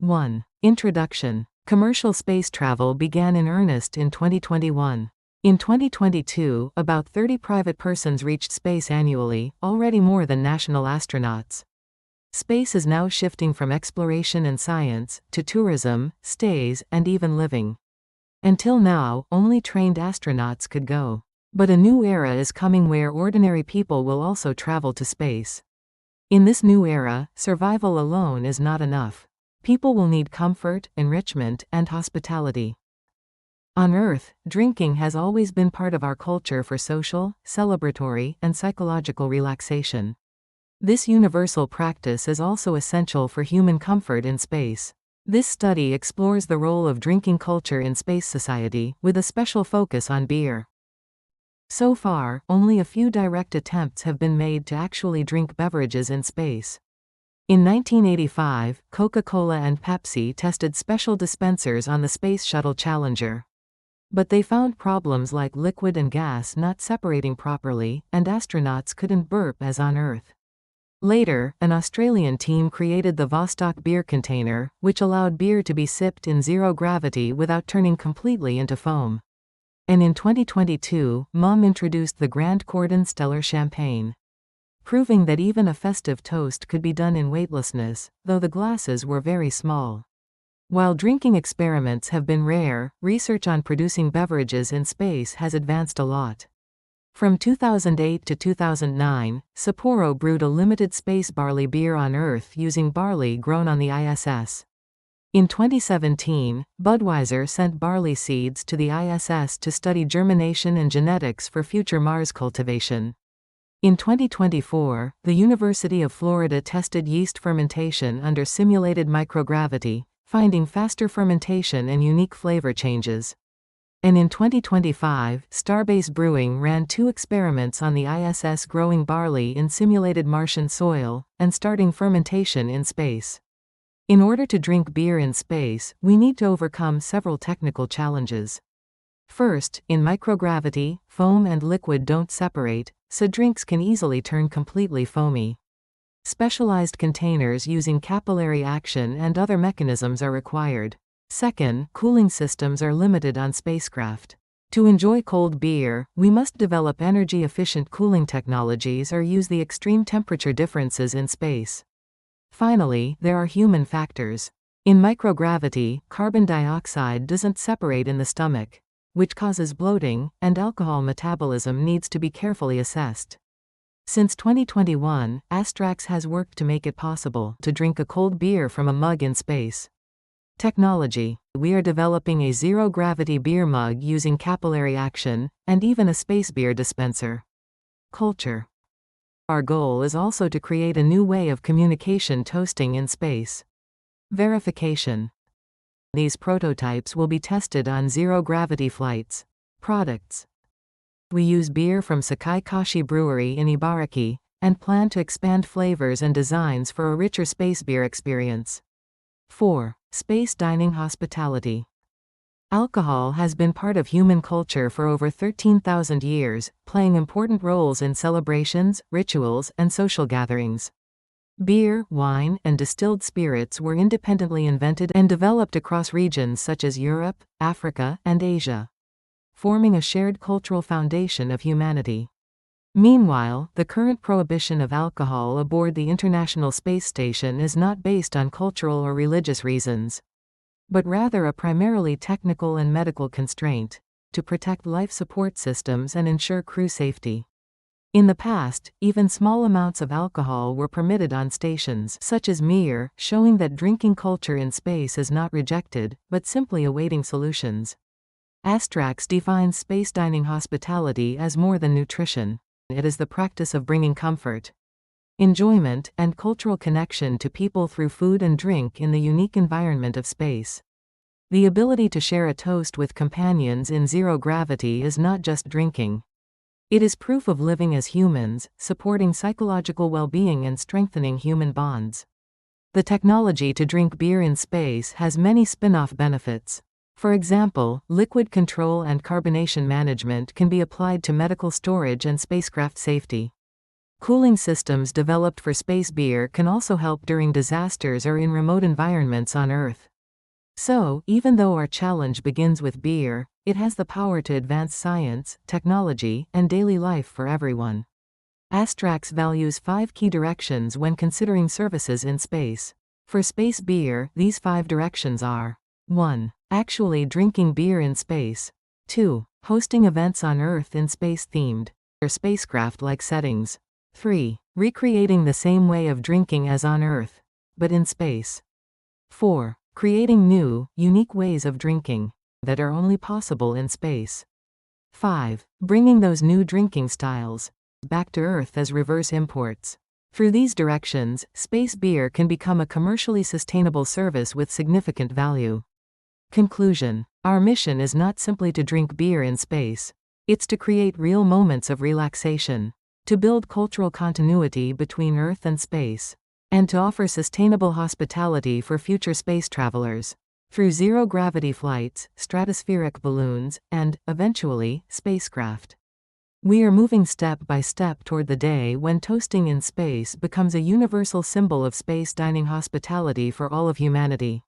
1. Introduction. Commercial space travel began in earnest in 2021. In 2022, about 30 private persons reached space annually, already more than national astronauts. Space is now shifting from exploration and science to tourism, stays, and even living. Until now, only trained astronauts could go. But a new era is coming where ordinary people will also travel to space. In this new era, survival alone is not enough. People will need comfort, enrichment, and hospitality. On Earth, drinking has always been part of our culture for social, celebratory, and psychological relaxation. This universal practice is also essential for human comfort in space. This study explores the role of drinking culture in space society, with a special focus on beer. So far, only a few direct attempts have been made to actually drink beverages in space. In 1985, Coca-Cola and Pepsi tested special dispensers on the Space Shuttle Challenger. But they found problems like liquid and gas not separating properly, and astronauts couldn't burp as on Earth. Later, an Australian team created the Vostok beer container, which allowed beer to be sipped in zero gravity without turning completely into foam. And in 2022, Mumm introduced the Grand Cordon Stellar champagne, proving that even a festive toast could be done in weightlessness, though the glasses were very small. While drinking experiments have been rare, research on producing beverages in space has advanced a lot. From 2008 to 2009, Sapporo brewed a limited space barley beer on Earth using barley grown on the ISS. In 2017, Budweiser sent barley seeds to the ISS to study germination and genetics for future Mars cultivation. In 2024, the University of Florida tested yeast fermentation under simulated microgravity, finding faster fermentation and unique flavor changes. And in 2025, Starbase Brewing ran 2 experiments on the ISS growing barley in simulated Martian soil, and starting fermentation in space. In order to drink beer in space, we need to overcome several technical challenges. First, in microgravity, foam and liquid don't separate, so drinks can easily turn completely foamy. Specialized containers using capillary action and other mechanisms are required. Second, cooling systems are limited on spacecraft. To enjoy cold beer, we must develop energy-efficient cooling technologies or use the extreme temperature differences in space. Finally, there are human factors. In microgravity, carbon dioxide doesn't separate in the stomach, which causes bloating, and alcohol metabolism needs to be carefully assessed. Since 2021, ASTRAX has worked to make it possible to drink a cold beer from a mug in space. Technology. We are developing a zero-gravity beer mug using capillary action, and even a space beer dispenser. Culture. Our goal is also to create a new way of communication toasting in space. Verification. These prototypes will be tested on zero-gravity flights. Products. We use beer from Sakai Kashi Brewery in Ibaraki, and plan to expand flavors and designs for a richer space beer experience. 4. Space dining hospitality. Alcohol has been part of human culture for over 13,000 years, playing important roles in celebrations, rituals, and social gatherings. Beer, wine, and distilled spirits were independently invented and developed across regions such as Europe, Africa, and Asia, forming a shared cultural foundation of humanity. Meanwhile, the current prohibition of alcohol aboard the International Space Station is not based on cultural or religious reasons, but rather a primarily technical and medical constraint, to protect life support systems and ensure crew safety. In the past, even small amounts of alcohol were permitted on stations such as Mir, showing that drinking culture in space is not rejected, but simply awaiting solutions. ASTRAX defines space dining hospitality as more than nutrition. It is the practice of bringing comfort, enjoyment, and cultural connection to people through food and drink in the unique environment of space. The ability to share a toast with companions in zero gravity is not just drinking. It is proof of living as humans, supporting psychological well-being and strengthening human bonds. The technology to drink beer in space has many spin-off benefits. For example, liquid control and carbonation management can be applied to medical storage and spacecraft safety. Cooling systems developed for space beer can also help during disasters or in remote environments on Earth. So, even though our challenge begins with beer, it has the power to advance science, technology, and daily life for everyone. ASTRAX values 5 key directions when considering services in space. For space beer, these 5 directions are: 1. Actually drinking beer in space. 2. Hosting events on Earth in space-themed or spacecraft-like settings. 3. Recreating the same way of drinking as on Earth, but in space. 4. Creating new, unique ways of drinking that are only possible in space. 5. Bringing those new drinking styles back to Earth as reverse imports. Through these directions, space beer can become a commercially sustainable service with significant value. Conclusion: our mission is not simply to drink beer in space. It's to create real moments of relaxation, to build cultural continuity between Earth and space, and to offer sustainable hospitality for future space travelers. Through zero-gravity flights, stratospheric balloons, and, eventually, spacecraft. We are moving step by step toward the day when toasting in space becomes a universal symbol of space dining hospitality for all of humanity.